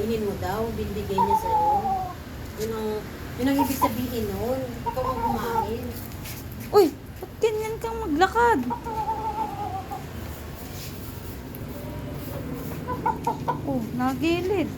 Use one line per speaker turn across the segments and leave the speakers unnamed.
kainin mo daw, binigay niya sa'yo. Yun ang ibig sabihin nun. Ikaw ang kumain.
Uy, ba't ganyan kang maglakad? Oh, nagilid.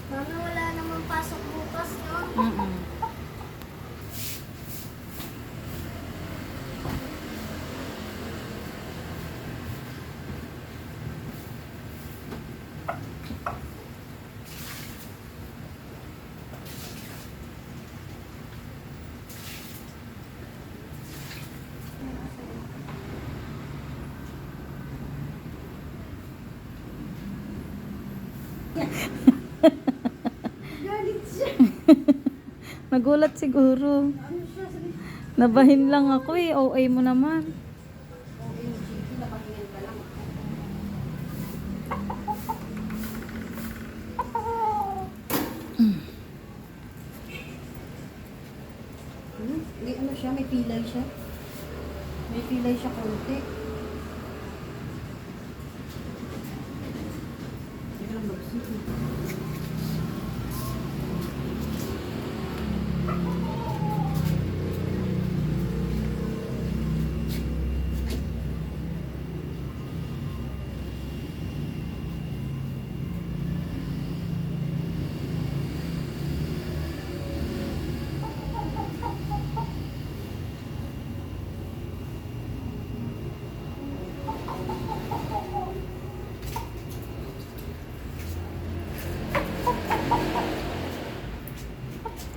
Mama, wala naman pasok bukas, no?
Mm-mm.
Galit siya.
Nagulat siguro.
Ano siya? Sabi,
Nabahin lang ako eh. OA mo naman.
OMG, nakahingan ka lang. May ano siya, may pilay siya. May pilay siya konti. Hindi ka lang magsip.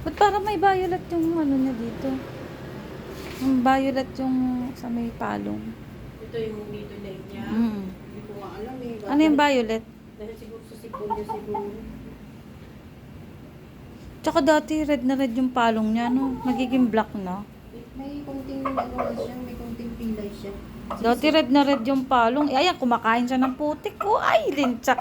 Ba't parang may violet yung ano na dito? Yung violet yung sa may palong.
Ito yung dito leg niya.
Mm.
Hindi ko nga alam eh.
Ano yung violet?
Dahil siguro sa sipon niya siguro.
Tsaka dati red na red yung palong niya, no? Nagiging black na.
May konting ano lang siya, may konting pilay siya.
Dati red na red yung palong. Eh, ayan, kumakain siya ng putik ko. Ay, linchak.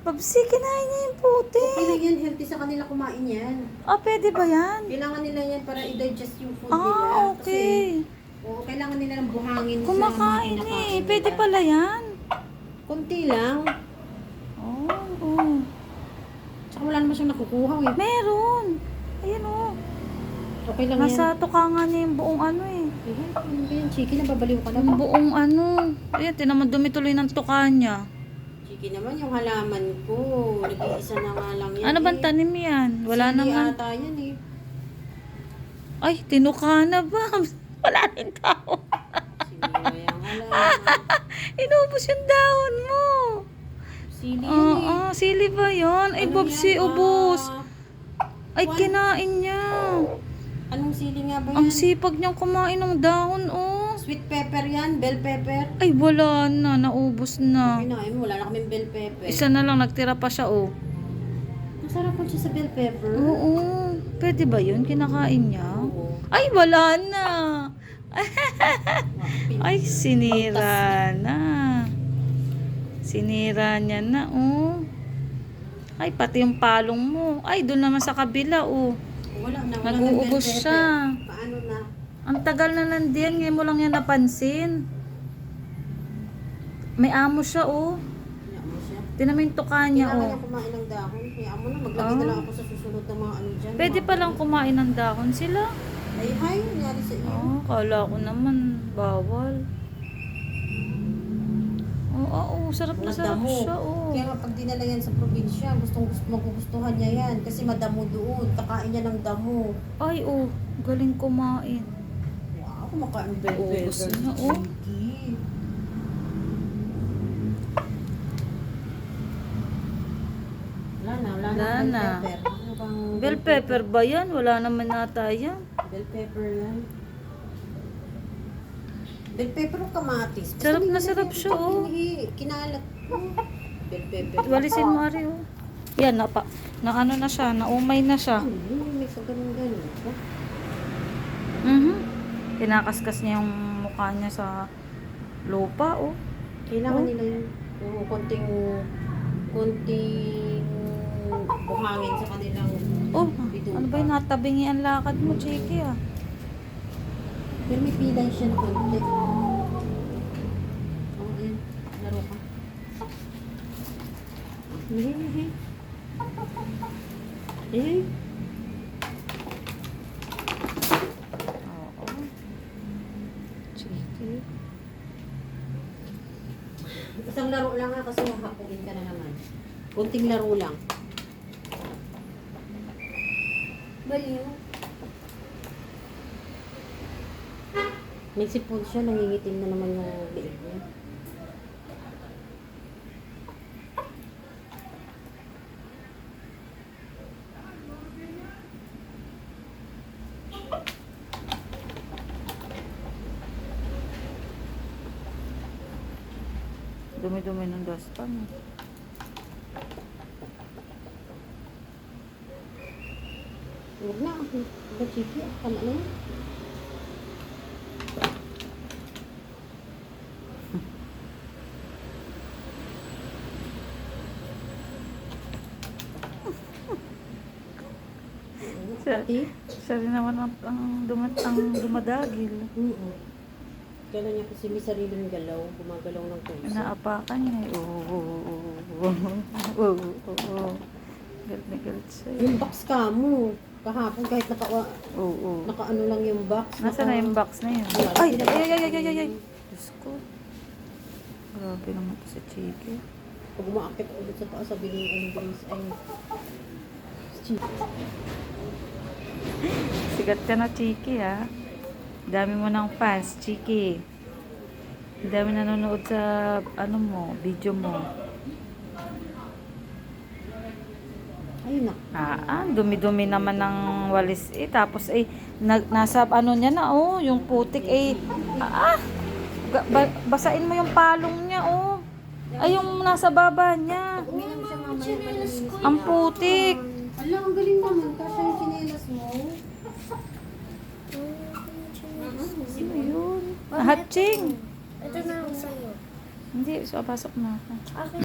Babsi, kinain niya yung putik.
Okay lang yan, healthy sa kanila kumain yan.
Ah, pwede ba yan?
Kailangan nila yan para i-digest yung food nila.
Ah, okay.
Kasi, oo, kailangan nila ng buhangin sa
Kumakain
mga
eh.
kinakain
Pwede
nila.
pala yan.
Konti lang.
Oh, oh.
Tsaka wala naman siyang nakukuha eh.
Meron. Ayan oh.
Okay lang
Nasa
yan.
tukangan niya yung buong ano eh.
Ayan, ano ba yan? Chiki, nababaliw ka na ba?
Yung buong ano. Ayan, tinamad dumituloy ng tuka niya.
Chiki naman, yung halaman ko. Nag-iisa na nga lang yan
Ano bang
eh.
tanim yan? Wala
Sili
naman.
ata yan eh.
Ay, tinuka na ba? Wala rin tao.
Sili yung halaman.
Inubos yung dahon mo.
Sili yan eh.
Oo, sili ba yun? Ay,
Ano
Bobsi,
yan?
ubos. Ay,
One-
kinain niya.
Anong sili nga ba yan?
Ang sipag niyang kumain ng dahon, oh.
Sweet pepper yan, bell pepper.
Ay, wala na. Naubos na.
Kinain mo, wala na kaming bell pepper.
Isa na lang, nagtira pa siya, oh.
Masarap po siya sa bell pepper.
Oo. Pwede ba yun? Kinakain niya?
Oo.
Ay, wala na. Ay, sinira na. Sinira niya na, oh. Ay, pati yung palong mo. Ay, doon naman sa kabila, oh.
Wala na, wala
Nag-uubos
ng bell
siya.
pepper. Paano na?
Ang tagal na nandiyan, ngayon mo lang yan napansin. May amo siya, oh.
Kaya mo siya.
Tinan mo yung tuka niya,
Kailangan
oh.
niya kumain ng dahon. Kaya mo na, maglagay na lang ako sa susunod ng mga ano dyan.
Pwede
mga-
palang kumain ng dahon sila.
Ay, hi, nangyari sa iyo.
Oh, kala ko naman, bawal. Oo, sarap na sarap
Madamo.
siya, oh.
Kaya pag dinala yan sa probinsya, magugustuhan niya yan. Kasi madamo doon. Kakain niya ng damo.
Ay, oh, galing kumain.
Wow, kumakain bell pepper.
Ubus na, oh.
Sige. Wala na,
Wala
bell
na.
pepper. Ano bang
Bell pepper ba yan? Wala naman nata yan.
Bell pepper yan. Bell pepper o kamatis. Basta
Sarap na
nilagyan
sarap
ko
siya, oh.
Kinalat ko. Bell pepper.
Walisin mo, Ari, oh. Yan, na ano na siya, naumay na siya.
May ganun-ganun.
Kinakaskas niya yung mukha niya sa lupa, oh.
Kailangan
Oh.
nila yung konting buhangin sa kanilang
Oh,
bituka.
ano ba yung natabingi ang lakad mo, Chiki, ah?
Pero may pilay siya na konti. Oh, yan. Laro ka. Eh.
Oo. Chiki.
Isang laro lang nga kasi hahapuin ka na naman. Kunting laro lang.
Baliw.
May sipon siya, nangingitim na naman yung liig niya.
Dumi-dumi ng dustpan.
Huwag na. Huwag chiki. Tama na yun. Pati?
Siya rin naman ang dumadagil.
Kailan niya kasi may sariling galaw. Gumagalaw ng puso.
Inaapakan niya. Oo. Galit na galit siya.
Yung box ka mo. Kahapon kahit
Oo.
naka-ano lang yung box.
Nasaan na yung box na yun?
Wala,
Ay!
pinag-
Ay! Diyos ko. Grabe naman to si Chiki.
Pag umaakit ulit sa taas, sabi niya yung Grace ay chiki.
Sigat ka na, Chiki, ha? Dami mo ng fans, Chiki. Dami nanonood sa, video mo.
Ayun na.
Dumi-dumi naman ng walis, eh. Tapos, nasa, niya na, yung putik, basain mo yung palong niya, Ay, yung nasa baba niya.
Uminom siya mamaya malilinis.
Ang putik.
Ala, ang galing naman. Kasi yung chinelas mo.
Ano yun? Hatching.
Ito na lang sa'yo.
Hindi, so pasok na ako.
Okay.